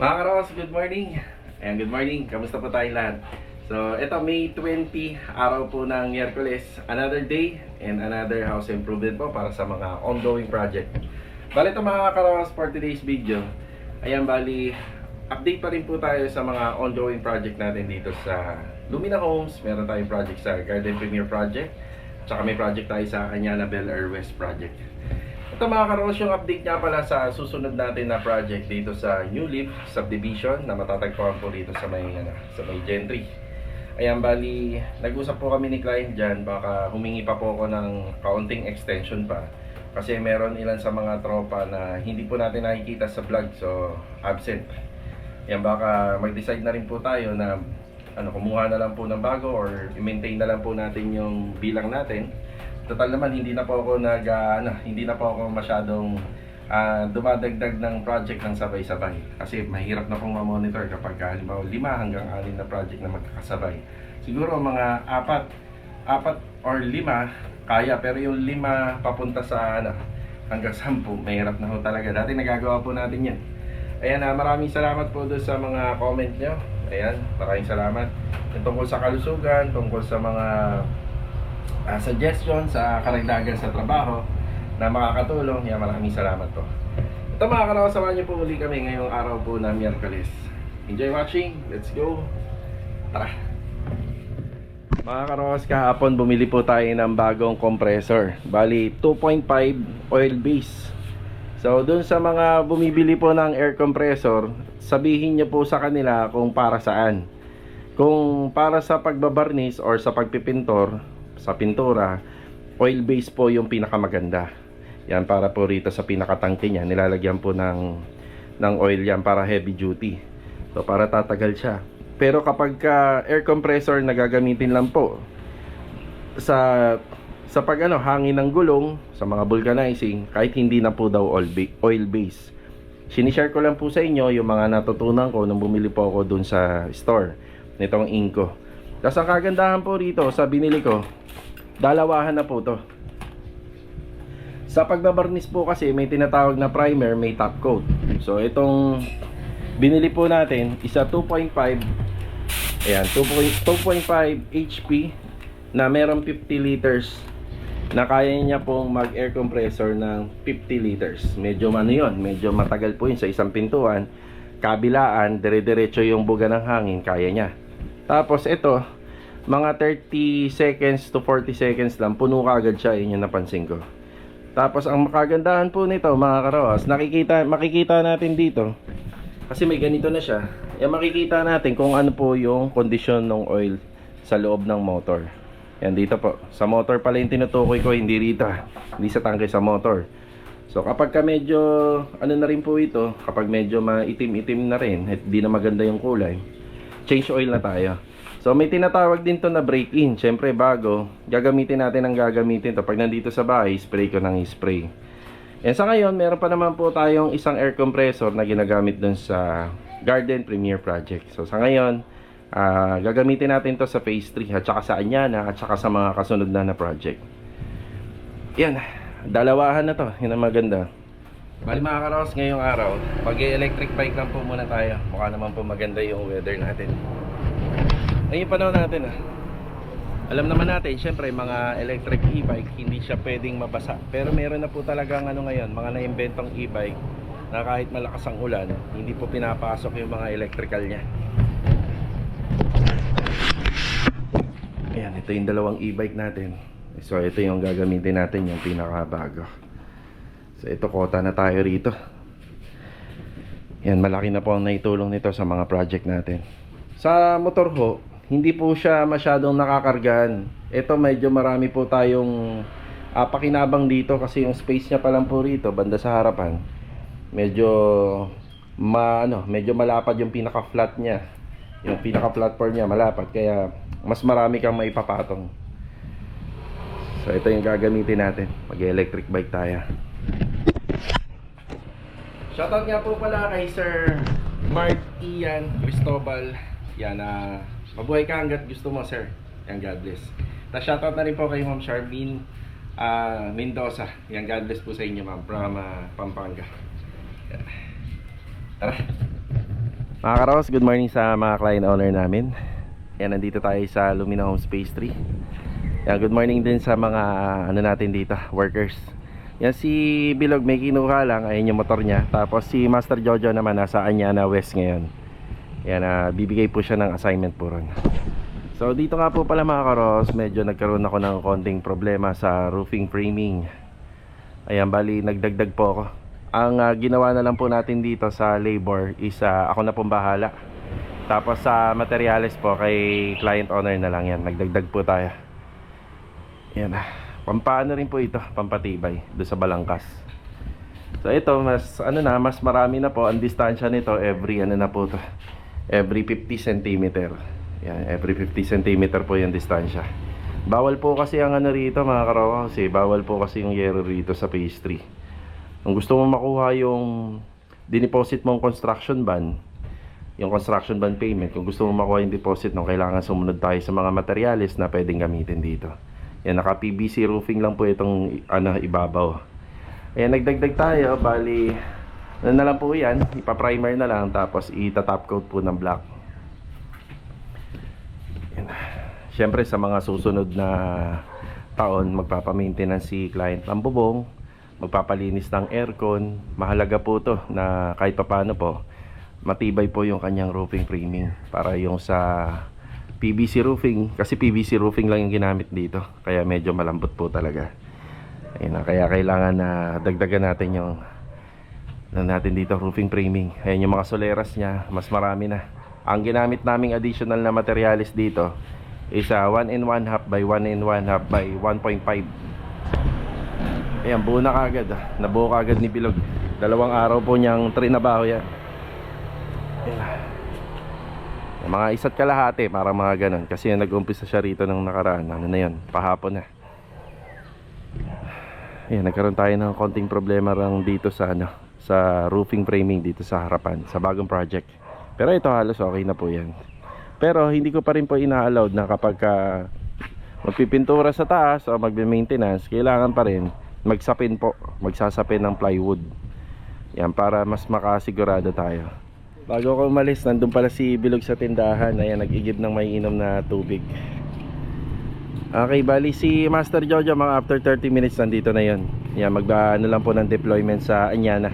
Mga karos, good morning. Ayan, good morning. Kamusta po tayong lahat? So, ito May 20, araw po ng Miyerkules. Another day and another house improvement po para sa mga ongoing project. Bali ito mga karos for today's video. Ayan, bali, update pa rin po tayo sa mga ongoing project natin dito sa Lumina Homes. Meron tayong project sa Garden Premier Project. Tsaka may project tayo sa Anyana Bel Air West Project. Ito mga karos, yung update nga pala sa susunod natin na project dito sa New Leaf Subdivision na matatagpuan po dito sa may Gentry. Ayan, bali, nag-usap po kami ni client dyan, baka humingi pa po ako ng kaunting extension pa. Kasi meron ilan sa mga tropa na hindi po natin nakikita sa vlog, so absent. Ayan, baka mag-decide na rin po tayo na kumuha na lang po ng bago or i-maintain na lang po natin yung bilang natin. Total naman hindi na po ako hindi na po ako masyadong dumadagdag ng project ng sabay-sabay. Kasi mahirap na pong ma-monitor kapag halimbawa 5 hanggang 6 na project na magkakasabay. Siguro mga 4 or 5 kaya, pero yung 5 papunta sa hanggang 10, mahirap na ho talaga. Dati nagagawa po natin yan. Ayan, maraming salamat po doon sa mga comment nyo. Ayan, maraming salamat. Yung tungkol sa kalusugan, tungkol sa mga suggestion sa karagdagan sa trabaho na makakatulong. Yan, maraming salamat po. Ito mga karawas, samahan niyo po muli kami ngayong araw po na Miyerkules. Enjoy watching, let's go. Tara. Mga karawas, kahapon bumili po tayo ng bagong compressor. Bali 2.5 oil base. So dun sa mga bumibili po ng air compressor, sabihin niyo po sa kanila kung para saan. Kung para sa pagbabarnis or sa pagpipintor sa pintura, oil base po yung pinakamaganda. Yan, para po rito sa pinakatangke niya, nilalagyan po ng oil yan para heavy duty. So para tatagal siya. Pero kapag air compressor na gagamitin lang po sa hangin ng gulong, sa mga vulcanizing, kahit hindi na po daw oil base. Sinishare ko lang po sa inyo yung mga natutunan ko nung bumili po ako dun sa store nitong Inco. Tapos ang kagandahan po rito sa binili ko, dalawahan na po to. Sa pagbabarnis po kasi may tinatawag na primer, may top coat. So itong binili po natin, isa 2.5, ayan, 2.5 HP na meron 50 liters na kaya niya pong mag air compressor ng 50 liters. Medyo medyo matagal po yun sa isang pintuan. Kabilaan, dire-diretso yung buga ng hangin, kaya niya. Tapos ito, mga 30 seconds to 40 seconds lang, puno kaagad siya, yun yung napansin ko. Tapos ang makagandahan po nito mga karawas, makikita natin dito, kasi may ganito na siya, makikita natin kung ano po yung kondisyon ng oil sa loob ng motor. Yan dito po, sa motor pala yung tinutukoy ko, hindi rito, hindi sa tangke, sa motor. So kapag medyo na rin po ito, kapag medyo maitim-itim na rin, hindi na maganda yung kulay, change oil na tayo. So may tinatawag din to na break-in. Siyempre bago, gagamitin natin ang gagamitin to. Pag nandito sa bahay, spray ko ng spray. And sa ngayon, meron pa naman po tayong isang air compressor na ginagamit dun sa Garden Premier Project. So sa ngayon, gagamitin natin to sa phase 3 at saka sa Anyana at saka sa mga kasunod na project. Yan, dalawahan na to. Yan ang maganda. Bali mga karos, ngayong araw, mag-electric bike lang po muna tayo. Mukha naman po maganda yung weather natin. Ngayon panahon natin alam naman natin, syempre mga electric e-bike hindi siya pwedeng mabasa. Pero meron na po talagang ngayon, mga naimbentong e-bike na kahit malakas ang ulan, hindi po pinapasok yung mga electrical niya. Ayan, ito yung dalawang e-bike natin. So ito yung gagamitin natin, yung pinakabago. So ito, kota na tayo rito. Yan, malaki na po ang naitulong nito sa mga project natin. Sa motor ho, hindi po siya masyadong nakakargahan. Ito medyo marami po tayong pakinabang dito kasi yung space niya pa lang po rito, banda sa harapan. Medyo medyo malapad yung pinaka-flat niya. Yung pinaka-platform niya malapad, kaya mas marami kang maipapatong. So ito yung gagamitin natin. Mag-electric bike tayo. Shoutout nga po pala kay Sir Mark Ian Cristobal. Yan, mabuhay ka hanggat gusto mo, sir. Yan, God bless. Tapos shoutout na rin po kay Ma'am Charmaine Mendoza. Yan, God bless po sa inyo, ma'am, from Pampanga. Yan. Tara. Mga karos, good morning sa mga client owner namin. Yan, nandito tayo sa Lumina Homes Phase 3. Yan, good morning din sa mga ano natin dito, workers. Yan, si Bilog may kinuha lang, ayun yung motor niya. Tapos si Master Jojo naman nasa Anyana West ngayon. Yan, bibigay po siya ng assignment po ron. So dito nga po pala mga karos, medyo nagkaroon ako ng konting problema sa roofing framing. Ayan, bali nagdagdag po ako. Ang ginawa na lang po natin dito sa labor is ako na pong bahala. Tapos sa materials po kay client owner na lang yan. Nagdagdag po tayo. Yan. Pampaano rin po ito, pampatibay do sa balangkas. So ito mas marami na po ang distansya nito every na po to. Every 50 cm. Yan, every 50 cm po yung distansya. Bawal po kasi ang rito mga karawa kasi bawal po kasi yung yero rito sa phase 3. Kung gusto mo makuha yung dineposit mong construction ban, yung construction ban payment, kung gusto mo makuha yung deposit nung kailangan sumunod tayo sa mga materials na pwedeng gamitin dito. Yan, naka PVC roofing lang po itong ibabaw. Ayan, nagdagdag tayo, bali na lang po yan, ipa-primer na lang tapos ita-top coat po ng black. Yan. Siyempre sa mga susunod na taon magpapa-maintenance si client ng bubong, magpapalinis ng aircon. Mahalaga po to na kahit papano po matibay po yung kanyang roofing framing para yung sa PVC roofing, kasi PVC roofing lang yung ginamit dito kaya medyo malambot po talaga. Ayun, kaya kailangan na dagdagan natin yung natin dito roofing framing. Ayan yung mga soleras nya, mas marami na. Ang ginamit naming additional na materials dito is 1 1/2 by 1 1/2 by 1.5. Ayan, buo na kagad. Nabuo kagad ni Bilog. 2 araw po niyang trinabaho yan. Ayan. Mga isa't kalahati, parang mga ganun. Kasi nag-umpisa siya rito nung nakaraan. Ano na yun? Pahapon na. Ayan, nagkaroon tayo ng konting problema lang dito sa sa roofing framing dito sa harapan, sa bagong project. Pero ito halos okay na po yan. Pero hindi ko pa rin po ina-allowed na kapag magpipintura sa taas o magbe-maintenance, kailangan pa rin magsapin po, magsasapin ng plywood. Yan, para mas makasigurado tayo. Bago ako umalis, nandun pala si Bilog sa tindahan. Ayan, nag-igib ng may inom na tubig. Okay, bali si Master Jojo mga after 30 minutes nandito na yon. Yan, ano lang po ng deployment sa Anyana.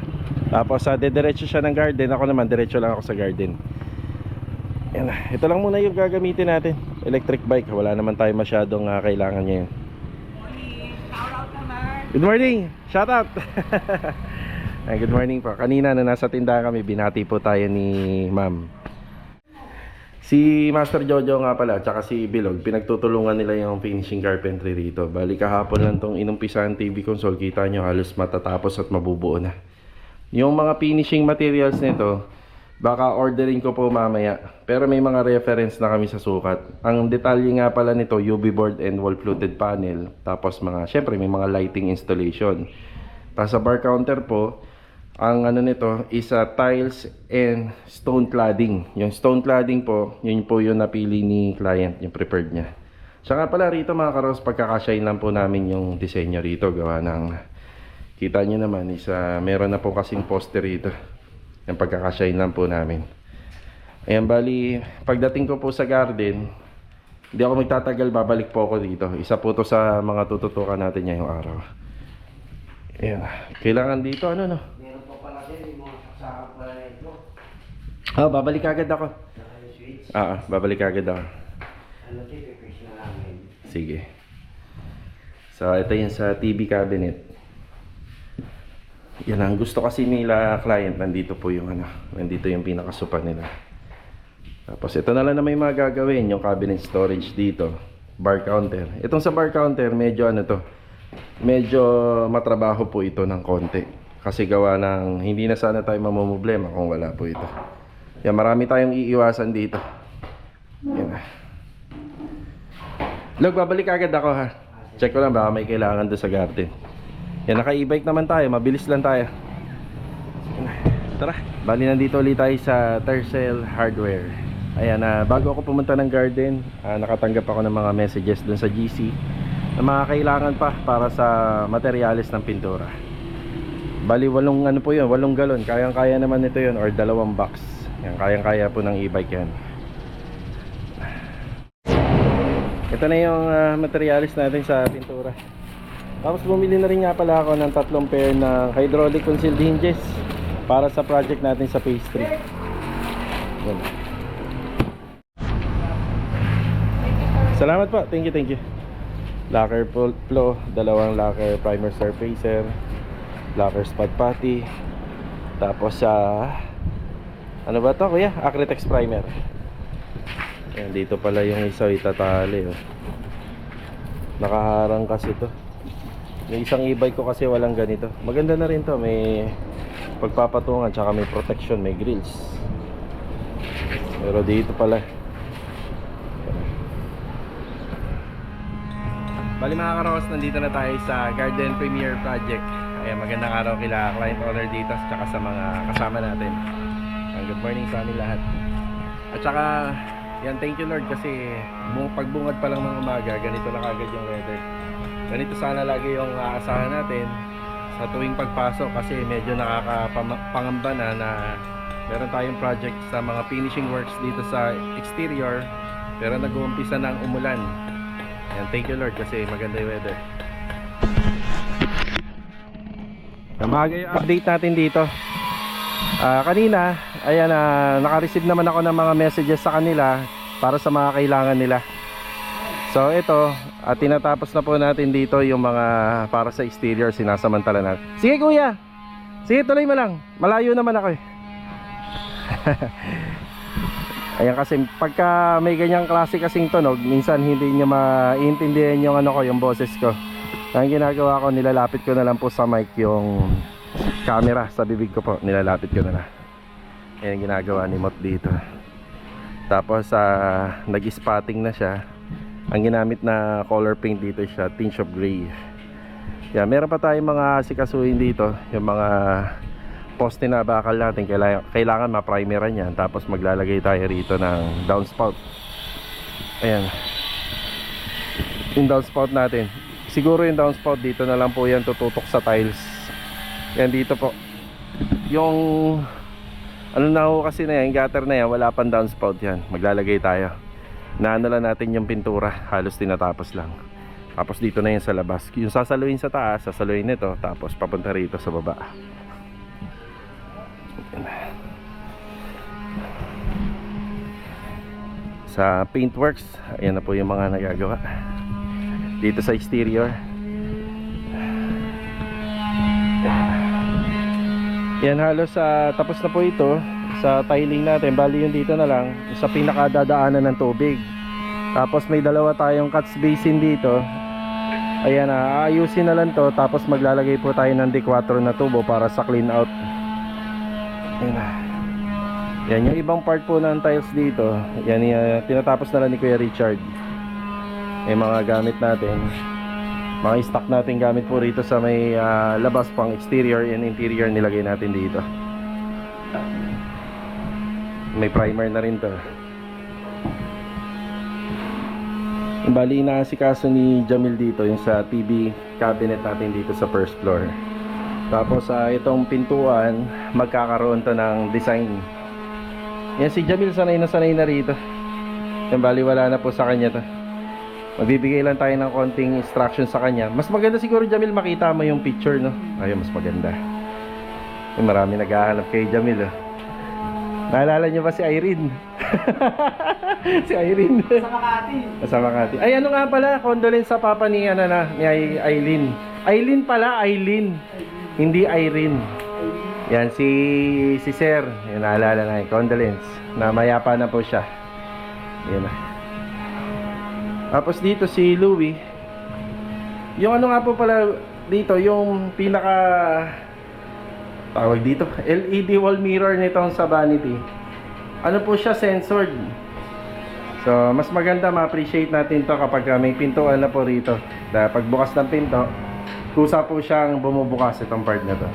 Tapos dediretso siya ng garden. Ako naman, diretso lang ako sa garden. Yan, ito lang muna yung gagamitin natin, electric bike. Wala naman tayo masyadong kailangan ngayon. Good morning! Shout out! Good morning po. Kanina na nasa tindahan kami, binati po tayo ni ma'am. Si Master Jojo nga pala, tsaka si Bilog, pinagtutulungan nila yung finishing carpentry rito. Bali kahapon lang tong inumpisahan TV console, kita nyo halos matatapos at mabubuo na. Yung mga finishing materials nito, baka ordering ko po mamaya. Pero may mga reference na kami sa sukat. Ang detalye nga pala nito, UV board and wall fluted panel. Tapos syempre may mga lighting installation. Tapos sa bar counter po, ang nito is tiles and stone cladding. Yung stone cladding po, yun po yung napili ni client, yung preferred niya. Siya nga pala rito mga karos, pagkakasyahin lang po namin yung disenyo rito. Gawa ng, kita nyo naman, meron na po kasing poster rito. Yung pagkakasyahin lang po namin. Ayan, bali pagdating ko po sa garden, hindi ako magtatagal, babalik po ako dito. Isa po to sa mga tututukan natin ngayong araw. Ayan, kailangan dito no? Meron po pala din yung mga saksakan pala ito. Babalik agad ako. Babalik agad ako. Ano ito, i-press na namin. Sige. So ito yung sa TV cabinet. Yan ang gusto kasi nila client, nandito po yung nandito yung pinakasupan nila. Tapos ito na lang na may mga gagawin, yung cabinet storage dito, bar counter. Itong sa bar counter, medyo medyo matrabaho po ito ng konti. Kasi gawa ng hindi na sana tayo mamumblema kung wala po ito. Yan, marami tayong iiwasan dito. Yan. Log, babalik agad ako ha. Check ko lang baka may kailangan doon sa garden. Yan, naka-e-bike naman tayo, mabilis lang tayo. Tara, bali nandito ulit tayo sa Tercel Hardware. Ayan, bago ako pumunta ng garden, nakatanggap ako ng mga messages dun sa GC na mga kailangan pa para sa materyales ng pintura. Bali 8 8 galon, kayang-kaya naman ito 'yon or 2 box. Yan, kayang-kaya po ng e-bike yan. Ito na yung materialis natin sa pintura. Tapos bumili na rin nga pala ako ng 3 pair ng hydraulic concealed hinges para sa project natin sa phase 3. Yan. Salamat po. Thank you. Lacquer flow, 2 lacquer primer surfacer, lacquer spot putty. Tapos ano ba to kuya? Acrytex primer. Yan, dito pala yung isa itatali oh. Nakaharang kasi to. May isang e-bike ko kasi walang ganito. Maganda na rin to, may pagpapatungan, tsaka may protection, may grills. Pero dito pala. Bali mga karos, nandito na tayo sa Garden Premier Project. Ayan, magandang araw kila client owner dito, tsaka sa mga kasama natin. Good morning sa amin lahat. At tsaka, yan, thank you Lord kasi pagbungad pa lang ng umaga, ganito na kagad yung weather. Ganito sana lagi yung aasahan natin sa tuwing pagpasok kasi medyo nakakapangamba na meron tayong project sa mga finishing works dito sa exterior pero nag-uumpisa na ang umulan. Yan, thank you Lord kasi maganda yung weather. Umaga yung update natin dito. Kanina, ayan, naka-receive naman ako ng mga messages sa kanila para sa mga kailangan nila. So ito, tinatapos na po natin dito yung mga para sa exterior, sinasamantala natin. Sige kuya, sige tuloy mo lang, malayo naman ako eh. Ayan kasi pagka may ganyang klase kasing tunog, minsan hindi niya maintindihan yung ano ko, yung boses ko. Ang ginagawa ko, nilalapit ko na lang po sa mic yung camera sa bibig ko po, nilalapit ko na lang. Ayan ang ginagawa ni Mot dito. Tapos nag-spotting na siya. Ang ginamit na color paint dito siya, tinge of gray. Yan, meron pa tayong mga sikasuhin dito, yung mga poste na bakal natin, kailangan ma-primeran yan. Tapos maglalagay tayo rito ng downspout. Ayan, yung downspout natin, siguro yung downspout dito na lang po yan tututok sa tiles. Yan dito po, yung ano na ho kasi na yan, gutter na yan, wala pang downspout yan. Maglalagay tayo, naano lang natin yung pintura, halos tinatapos lang. Tapos dito na yan sa labas, yung sasaluin sa taas, sasaluin nito, tapos papunta rito sa baba. Sa paintworks, ayan na po yung mga nagagawa dito sa exterior. Yan, halos tapos na po ito sa tiling natin. Bali yung dito na lang sa pinakadadaanan ng tubig. Tapos may dalawa tayong catch basin dito. Ayan, aayusin na lang to. Tapos maglalagay po tayo ng D4 na tubo para sa clean out. Ayan na. Yan yung ibang part po ng tiles dito. Yan, tinatapos na lang ni Kuya Richard. Yung mga gamit natin, mga stock natin gamit po rito sa may labas pang exterior and interior, nilagay natin dito. May primer na rin to. Bali na si kaso ni Jamil dito yung sa TV cabinet natin dito sa first floor. Tapos itong pintuan, magkakaroon to ng design. Yan, si Jamil sanay na rito. Yan, bali wala na po sa kanya to. Magbibigay lang tayo ng konting instruction sa kanya. Mas maganda siguro, Jamil, makita mo yung picture, no? Ayun, mas maganda. Ay, marami naghahanap kay Jamil, oh. Naalala niyo ba si Irene? Si Irene. Sa Makati. Sa Makati. Ay, ano nga pala, condolence sa papa ni, ni Aileen. Aileen pala, Aileen. Hindi Irene. Yan, si Sir. Yan, naalala na, condolence. Na mayapa na po siya. Yan na. Tapos dito si Louie. Yung ano nga po pala dito, yung pinaka tawag dito, LED wall mirror nitong sa vanity. Ano po siya, censored. So, mas maganda ma-appreciate natin to kapag may pintuan na po rito. Dahil pagbukas ng pinto, kusa po siyang bumubukas itong part na to.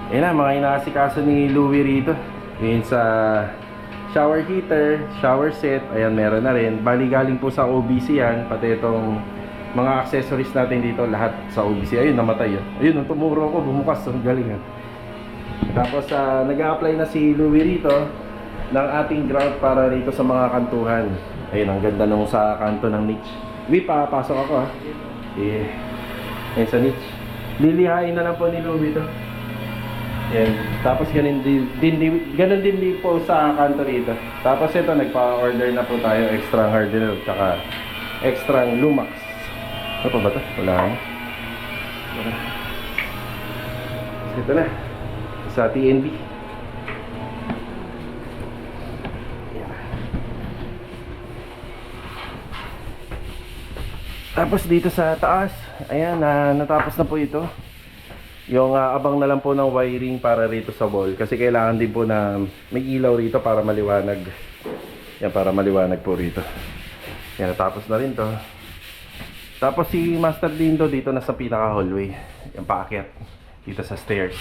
Yan na, mga inaasikaso ni Louie rito. Yun sa shower heater, shower set, ayan, meron na rin. Bali galing po sa OBC yan, pati itong mga accessories natin dito, lahat sa OBC. Ayun, namatay yun. Ayun, tumuro ako, bumukas, ang galing yan. Tapos nag-a-apply na si Louie rito ng ating grout para rito sa mga kantuhan. Ayun, ang ganda nung sa kanto ng niche. Papasok ako ha. Ayun sa niche. Lilihain na lang po ni Louie to. Yan. Tapos ganun din po sa kanto rito. Tapos ito, nagpa-order na po tayo extra hardener tsaka extra lumax. Ano pa ba ito? Wala na. Ito na. Sa TNB. Tapos dito sa taas, ayan, natapos na po ito. Yung abang na lang po ng wiring para rito sa wall. Kasi kailangan din po na may ilaw rito para maliwanag. Yan, para maliwanag po rito. Yan, natapos na rin to. Tapos si Master Dindo dito na sa pinaka hallway. Yung paakyat dito sa stairs.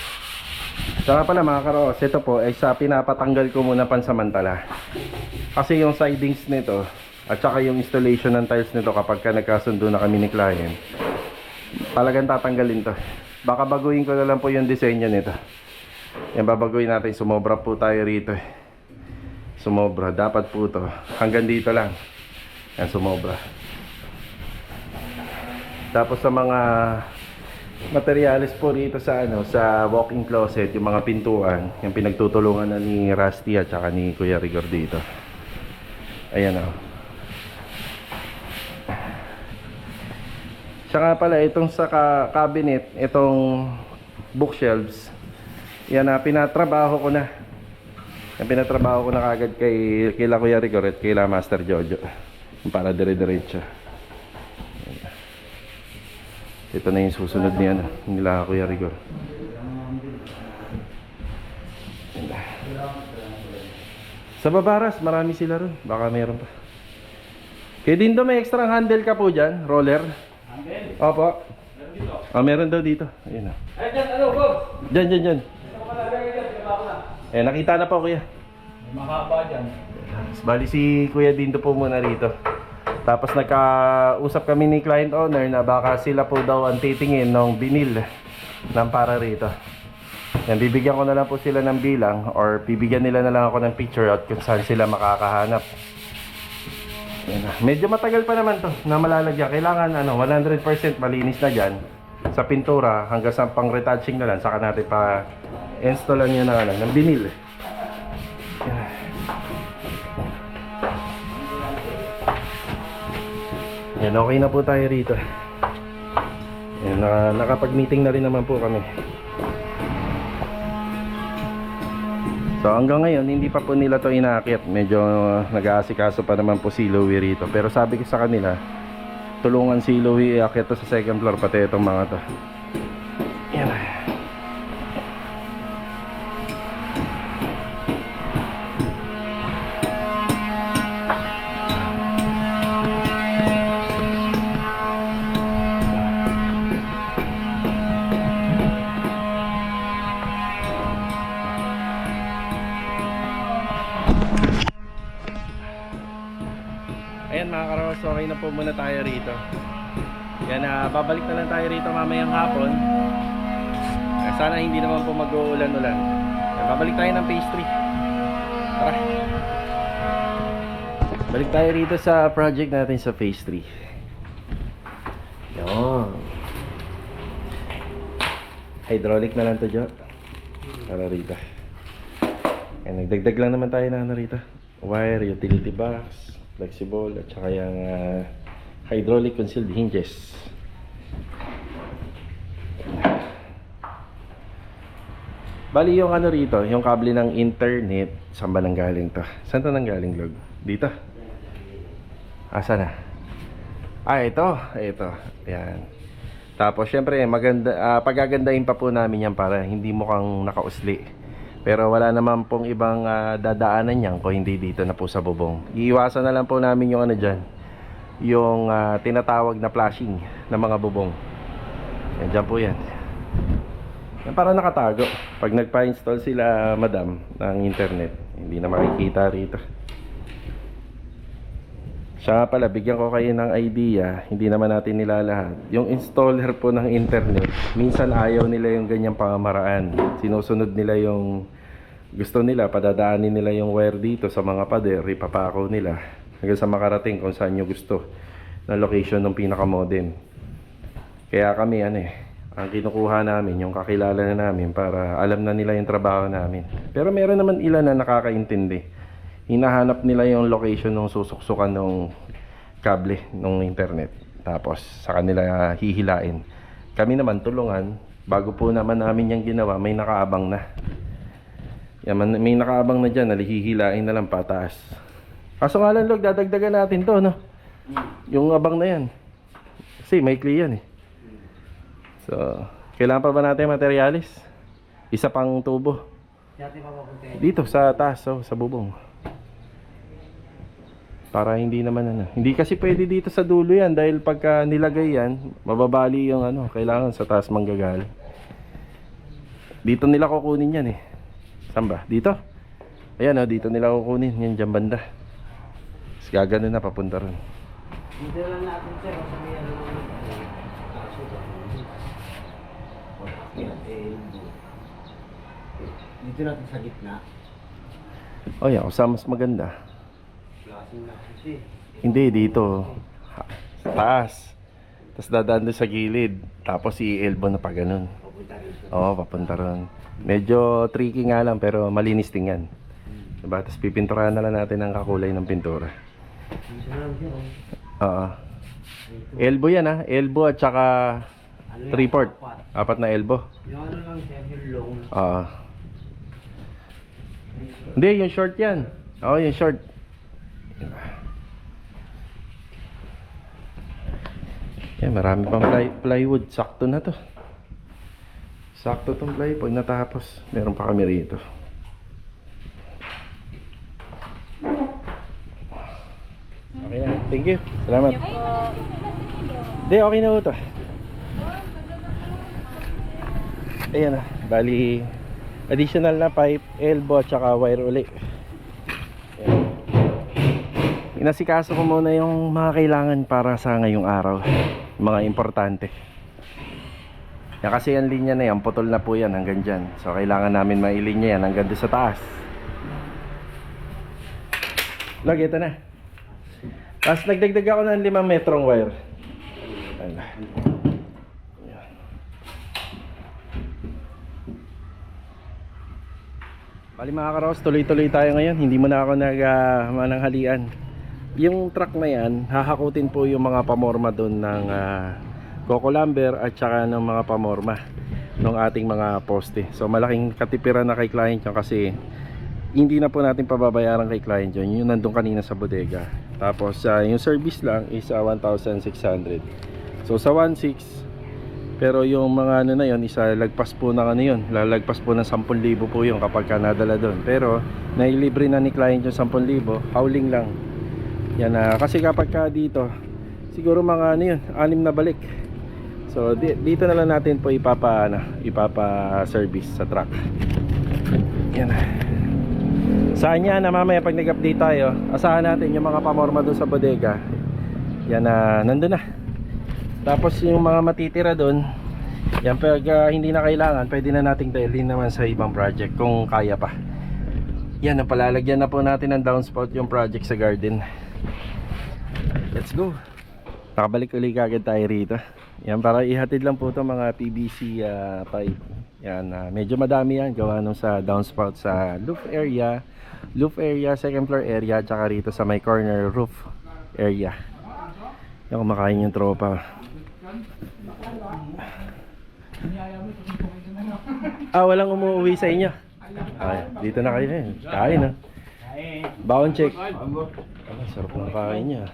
Saka pala mga karos, ito po ay sa pinapatanggal ko muna pansamantala. Kasi yung sidings nito at saka yung installation ng tiles nito, kapag ka nagkasundo na kami ni client, talagang tatanggalin to. Baka baguhin ko na lang po yung disenyo nito. Yan, babaguhin natin. Sumobra po tayo rito. Sumobra. Dapat po to hanggang dito lang. Yan, sumobra. Tapos sa mga materials po rito sa sa walk-in closet, yung mga pintuan, yung pinagtutulungan na ni Rusty at saka ni Kuya Rigor dito. Ayan o. Siya nga pala, itong sa cabinet, itong bookshelves, yan na, pinatrabaho ko na. Yan, pinatrabaho ko na kagad kay Kuya Rigor at kay Master Jojo. Para dire-diretso. Ito na yung susunod niya, nila Kuya Rigor. Sa Babaras, marami sila ron. Baka meron pa. Kaya din daw may extra handle ka po dyan, roller. Opo. Meron dito? Meron daw dito. Ayun na. Ay, dyan, ano, Bob? Dyan. Nakita na po, Kuya. May mahaba dyan. Bali si Kuya Dindo po muna rito. Tapos nagkausap kami ni client owner na baka sila po daw ang titingin ng binil ng para rito. Yan, bibigyan ko na lang po sila ng bilang or bibigyan nila na lang ako ng picture at kung saan sila makakahanap. Yan na. Medyo matagal pa naman to na malalagyan. Kailangan 100% malinis na dyan. Sa pintura hanggang sa pang retouching na lang, saka natin pa installan niya ng binil. Yan, okay na po tayo rito. Yan, nakapag-meeting na rin naman po kami. So hanggang ngayon hindi pa po nila to inaakyat. Medyo nag-aasikaso pa naman po si Louie rito. Pero sabi ko sa kanila, tulungan si Louie iakyat to sa second floor, pati itong mga to. Yan. Ayan mga karos, okay na po muna tayo rito. Yan, babalik na lang tayo rito mamayang hapon. Sana hindi naman po mag-uulan-ulan. Babalik tayo ng phase 3. Tara. Balik tayo rito sa project natin sa phase 3. Yan. Hydraulic na lang to, Jo. Para rito. Yan, nagdagdag lang naman tayo na rito. Wire, utility box, flexible at saka yung hydraulic concealed hinges. Bali yung rito, yung kable ng internet, saan ba nanggaling to? Saan to nanggaling, Log? Dito? Asa na? Ito. Ayan. Tapos syempre maganda, pagagandahin pa po namin yan para hindi mukhang nakausli. Pero wala naman pong ibang dadaanan niyan kung hindi dito na po sa bubong. Iiwasan na lang po namin yung dyan, yung tinatawag na flashing ng mga bubong. Yan, dyan po yan. Yan, para nakatago. Pag nagpa-install sila madam ng internet, hindi na makikita rito. Siya nga pala, bigyan ko kayo ng idea, hindi naman natin nilalahat. Yung installer po ng internet, minsan ayaw nila yung ganyang pamamaraan. Sinusunod nila yung gusto nila, padadaanin nila yung wire dito sa mga pader, ipapako nila hanggang sa makarating kung saan nyo gusto na location ng pinaka-modem. Kaya kami ang kinukuha namin, yung kakilala na namin para alam na nila yung trabaho namin. Pero meron naman ilan na nakakaintindi. Hinahanap nila yung location ng susuksukan ng kable ng internet. Tapos sa kanila hihilain. Kami naman tulungan. Bago po naman namin yung ginawa, may nakaabang na. May nakaabang na dyan, nalihihilain na lang pataas. Kaso nga lang, Log, dadagdagan natin to, no? Yung abang na yan. Kasi may yan eh. So, kailangan pa ba natin materialis? Isa pang tubo. Dito sa taas, sa bubong. Para hindi naman Hindi kasi pwede dito sa dulo yan dahil pagka nilagay yan, mababali yung kailangan sa taas manggagaling. Dito nila kukunin yan eh. Saan ba? Dito? Ayan dito nila kukunin. Yan dyan banda. Tapos gagano na papunta rin. Dito lang natin sir. Dito natin sa gitna. O yan, kung saan mas maganda. Klaseng na kasi. Hindi, dito. Sa taas. Tapos dadaan doon sa gilid. Tapos i-elbow na pa ganun. Papunta rito. Oo, papunta ron. Medyo tricky nga lang pero malinis din yan. Diba? Tapos pipinturahan na lang natin ang kakulay ng pintura. Dito lang siya. Oo. Elbow yan elbow at saka Ano yan? 3/4. Apat. 4 na elbow. Yung ano lang siya, yung long. Oo. Hindi, yung short yan. Oo, yung short. Yan, marami pang plywood. Sakto na to. Sakto tong ply. Pag natapos, meron pa kami rito. Okay na. Thank you. Salamat. Hindi, okay na ito. Ayan na. Bali, additional na pipe, elbow, at saka wire uli. Ayan. Inasikaso ko muna yung mga kailangan para sa ngayong araw. Mga importante. Yan kasi yung linya na yan, putol na po yan hanggang dyan. So kailangan namin mailinya yan hanggang doon sa taas. Log, ito na. Tapos nagdagdag ako ng 5 metrong wire. Ayan. Bali mga karos, tuloy-tuloy tayo ngayon. Hindi mo na ako mananghalian. Yung truck na yan, hahakutin po yung mga pamorma doon ng Coco Lumber at saka ng mga pamorma ng ating mga poste. So malaking katipiran na kay client yun kasi hindi na po natin pababayaran kay client yun. Yung nandun kanina sa bodega. Tapos yung service lang is 1,600. So sa 1,600, pero yung mga na yun, lagpas po na yun. Lalagpas po ng 10,000 po yun kapag ka nadala doon. Pero nailibre na ni client yung 10,000, howling lang. Yan kasi kapag ka dito, siguro mga 6 na balik. So dito na lang natin po ipapa-service sa truck. Yan. Saan yan mamaya pag nag-update tayo, asahan natin yung mga pamorma doon sa bodega. Yan nandun na. Tapos yung mga matitira doon, yan pag hindi na kailangan, pwede na nating dalhin naman sa ibang project kung kaya pa. Yan, napalalagyan na po natin ng downspout yung project sa garden. Let's go. Nakabalik ulit agad tayo rito. Yan, para ihatid lang po ito mga PVC pipe. Yan, medyo madami yan gawa nung sa downspout sa roof area, second floor area, tsaka rito sa may corner roof area. Yan, kumakain yung tropa. Walang umuwi sa inyo. Dito na kayo eh. Kain na. Baon check. Sarap ng kain niya.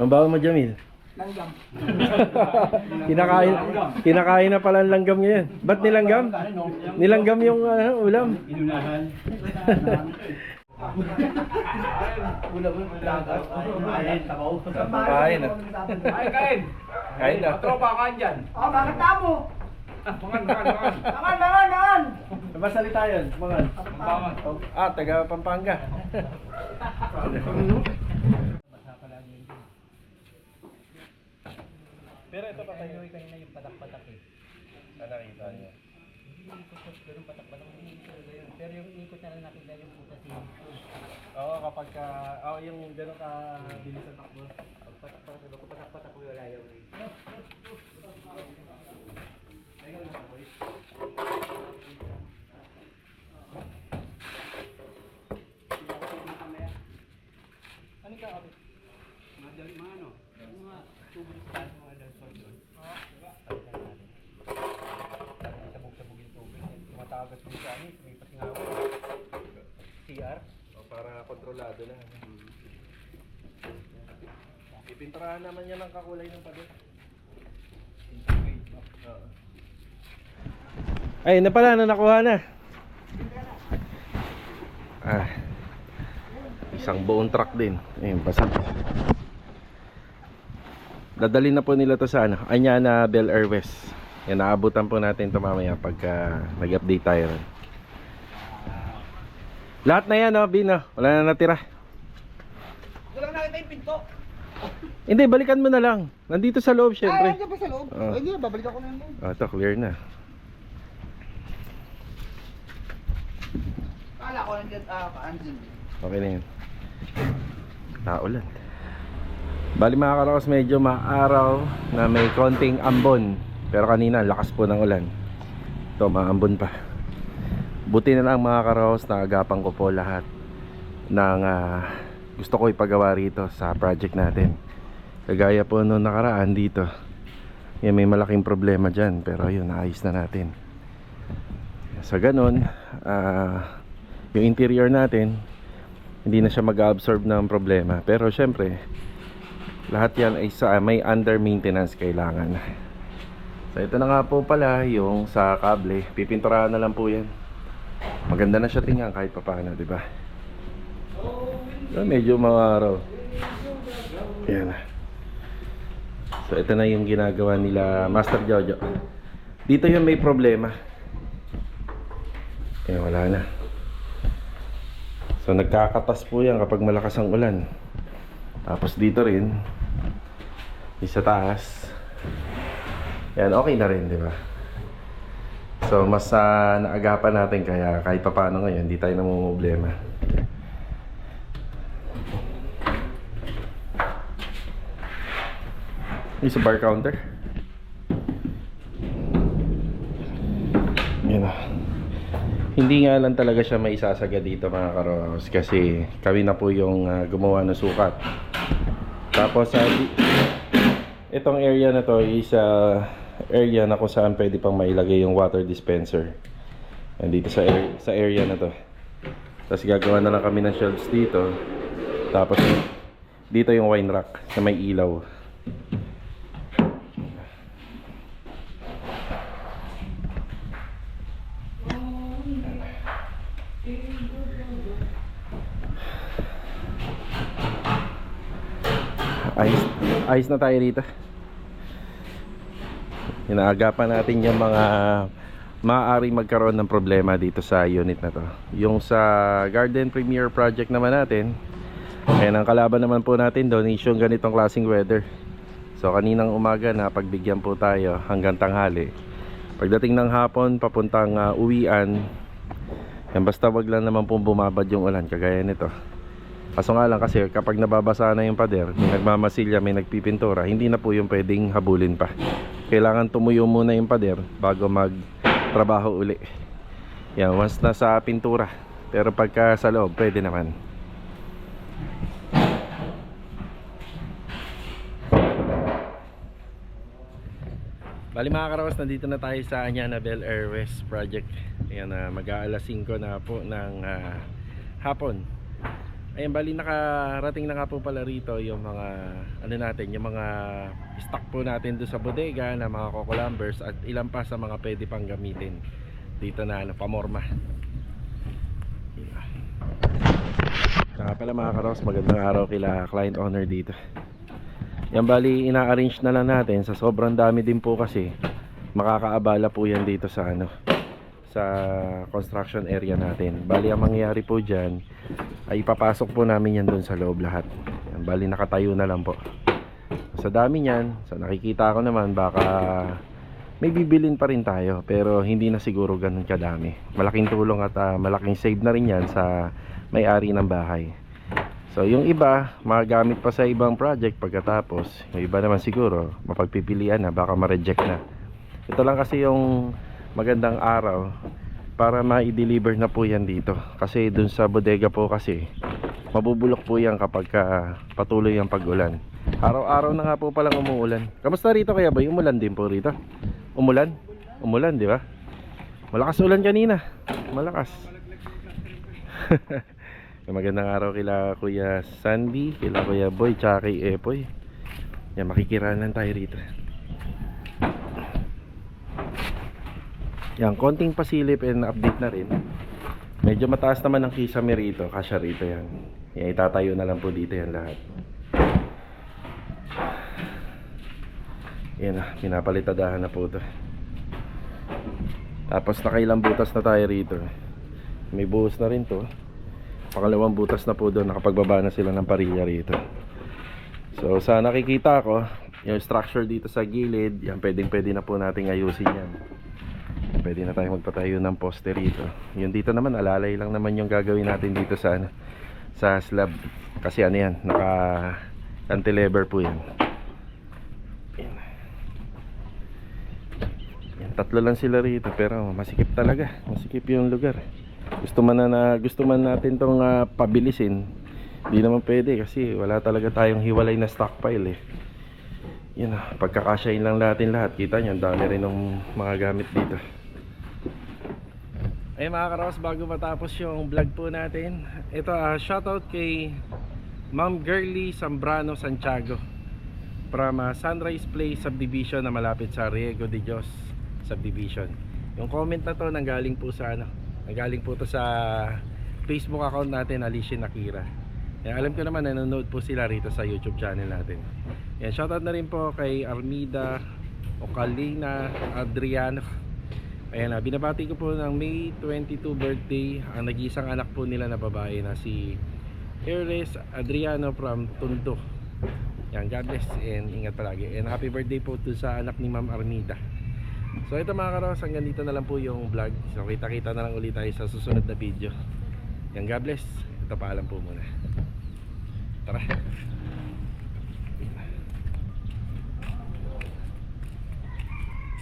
Ang baon mo, Jamil? Langgam. Kinakain na pala ang langgam ngayon. Ba't nilanggam? Nilanggam yung ulam. Inunahan. Kain na. Kain. Kain na. Tropa, kain dyan. Bakit tamo? Mangan! Masalita yun, mangan. Pampangan. Taga Pampanga. Pero ito pa tayo kayo na yung patak-patak eh. nakita niyo? Ganun patak-patak ang inikot talaga yun. Pero yung inikot na lang nakita yung puta si Oo, kapag ka, yung gano'n ka bilis ang takbo. patak-patak ko yung layaw. Ano ka, Abit? Madali mga ano? Mga tubig sa mga dalsol doon. Sabog-sabog yung tubig. Tumatagas din sa amin. May pasingawan. CR. O, para kontrolado na. Ipinturahan naman yan ng kakulay ng pader. Oo. Ay, na pala, nakuha na. Isang buong truck din. Ayun, basa. Dadali na po nila to sa Anyana Bel Air West. Yan, naabutan po natin ito mamaya pagka nag-update tayo rin. Lahat na yan, Bino. Wala na natira. Wala nakita yung pinto. Hindi, balikan mo na lang. Nandito sa loob, syempre. Nandiyan pa sa loob. Oo. Hindi, babalik ako na yun. Ito, clear na. Kala ko nandiyan, kaansin. Okay na yun. Naulan. Bali mga karos, medyo maaraw na may konting ambon. Pero kanina, lakas po ng ulan. Ito, maambon pa. Buti na lang mga karos, naagapan ko po lahat ng gusto ko ipagawa rito sa project natin. Kagaya po nung nakaraan dito. Yan, may malaking problema dyan. Pero yun, naayos na natin. Sa ganun, yung interior natin, hindi na siya mag-absorb ng problema. Pero syempre, lahat yan ay may under maintenance kailangan. So ito na nga po pala yung sa kable. Pipinturahan na lang po yan. Maganda na siya tingnan kahit papaano, di ba? Medyo maaraw. Yan. So ito na yung ginagawa nila Master Jojo. Dito yung may problema. Wala na. So nagkakatas po yan kapag malakas ang ulan. Tapos dito rin sa taas. Yan, okay na rin, di ba? So mas naagapan natin kaya kahit papaano ngayon hindi tayo namumblema. Yung sa bar counter. Yan na. Hindi nga lang talaga siya may isasaga dito mga karos kasi kami na po yung gumawa ng sukat. Tapos itong area na to is area na kung saan pwede pang mailagay yung water dispenser. And dito sa area na to. Tapos gagawa na lang kami ng shelves dito. Tapos dito yung wine rack na may ilaw. Ayos na tayo dito. Inaagapan natin yung mga maaaring magkaroon ng problema dito sa unit na to. Yung sa Garden Premier project naman natin, ayan ang kalaban naman po natin doon is yung ganitong klaseng weather. So kaninang umaga na pagbigyan po tayo hanggang tanghali. Pagdating ng hapon papuntang uwian, yan, basta wag lang naman pong bumabad yung ulan kagaya nito. Kaso nga lang kasi kapag nababasa na yung pader, may nagmamasilya, may nagpipintura, hindi na po yung pwedeng habulin pa. Kailangan tumuyo muna yung pader bago magtrabaho uli. Yan, once nasa pintura. Pero pagka sa loob, pwede naman. Bali mga karawas, nandito na tayo sa Anyana Bel Air West project. Ayan, mag-aalas 5 na po ng hapon. Ayan, bali nakarating na nga po pala rito yung mga yung mga stock po natin doon sa bodega na mga coco-lumbers at ilan pa sa mga pwede pang gamitin dito na pamorma. Saka pala mga karos, magandang araw kila client owner dito. Yan, bali ina-arrange na lang natin sa sobrang dami din po kasi makakaabala po yan dito sa sa construction area natin. Bali ang mangyayari po dyan ay ipapasok po namin yan doon sa loob lahat. Yan, bali nakatayo na lang po. Sa dami niyan, sa nakikita ko naman baka may bibilin pa rin tayo, pero hindi na siguro ganun kadami. Malaking tulong at malaking save na rin yan sa may-ari ng bahay. So yung iba magamit pa sa ibang project pagkatapos. Yung iba naman siguro mapagpipilian na, baka ma-reject na. Ito lang kasi yung magandang araw para ma-deliver na po yan dito. Kasi dun sa bodega po kasi mabubulok po yan kapag patuloy ang pag-ulan. Araw-araw na nga po palang umuulan. Kamusta rito kaya ba? Umulan din po rito? Umulan? Umulan, di ba? Malakas ulan kanina. Malakas. Magandang araw kila Kuya Sandy, kila Kuya Boy, tsaka kay Epoy. Yan, makikiranan tayo rito. Yan, konting pasilip and update na rin. Medyo mataas naman ang kisame rito, kasya rito yan. Yan, itatayo na lang po dito yan lahat. Yan na, pinapalitadahan na po ito. Tapos nakailang butas na tayo rito. May buhos na rin to. Pangalawang butas na po doon, nakapagbaba na sila ng parilya rito. So sa nakikita ko, yung structure dito sa gilid, yan pwede na po nating ayusin yan. Pwede na tayo magpatayo ng poste rito. Yung dito naman, alalay lang naman yung gagawin natin dito sa slab. Kasi ano yan, naka cantilever po yan. Tatlo lang sila rito pero masikip talaga, masikip yung lugar. Gusto man natin tong pabilisin, hindi naman pwede kasi wala talaga tayong hiwalay na stockpile eh. Yan pagkakasyahin lang natin lahat. Kita nyo, ang dami rin ng mga gamit dito. Ay mga karaos, bago matapos yung vlog po natin, ito shoutout kay Ma'am Girly Zambrano Santiago from Sunrise Place Subdivision na malapit sa Riego de Dios Subdivision. Yung comment na to nanggaling po sa nanggaling po to sa Facebook account natin, Alicia Nakira. Yan, alam ko naman nanonood po sila rito sa YouTube channel natin. Yan, shoutout na rin po kay Armida Ocalina Adriano. Ayan, binabati ko po ng May 22 birthday ang nag-iisang anak po nila na babae na si Iris Adriano from Tondo. Yan, God bless and ingat palagi. And happy birthday po to sa anak ni Ma'am Armida. So ito mga karos, hanggang dito na lang po yung vlog. So kita-kita na lang ulit tayo sa susunod na video. Yan, God bless. Ito, paalam po muna. Tara.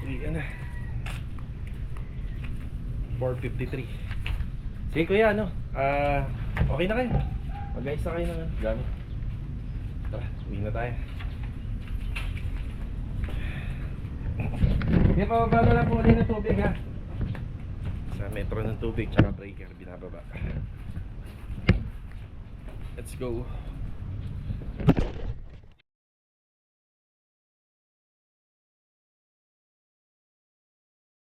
Yan na. 4:53. Sige kuya, okay na kayo. Mag-ayos na kayo ng gamit. Tara, uwi na tayo. Hindi pa bababa lang po ulit ng tubig ha. Sa metro ng tubig tsaka breaker binababa. Let's go.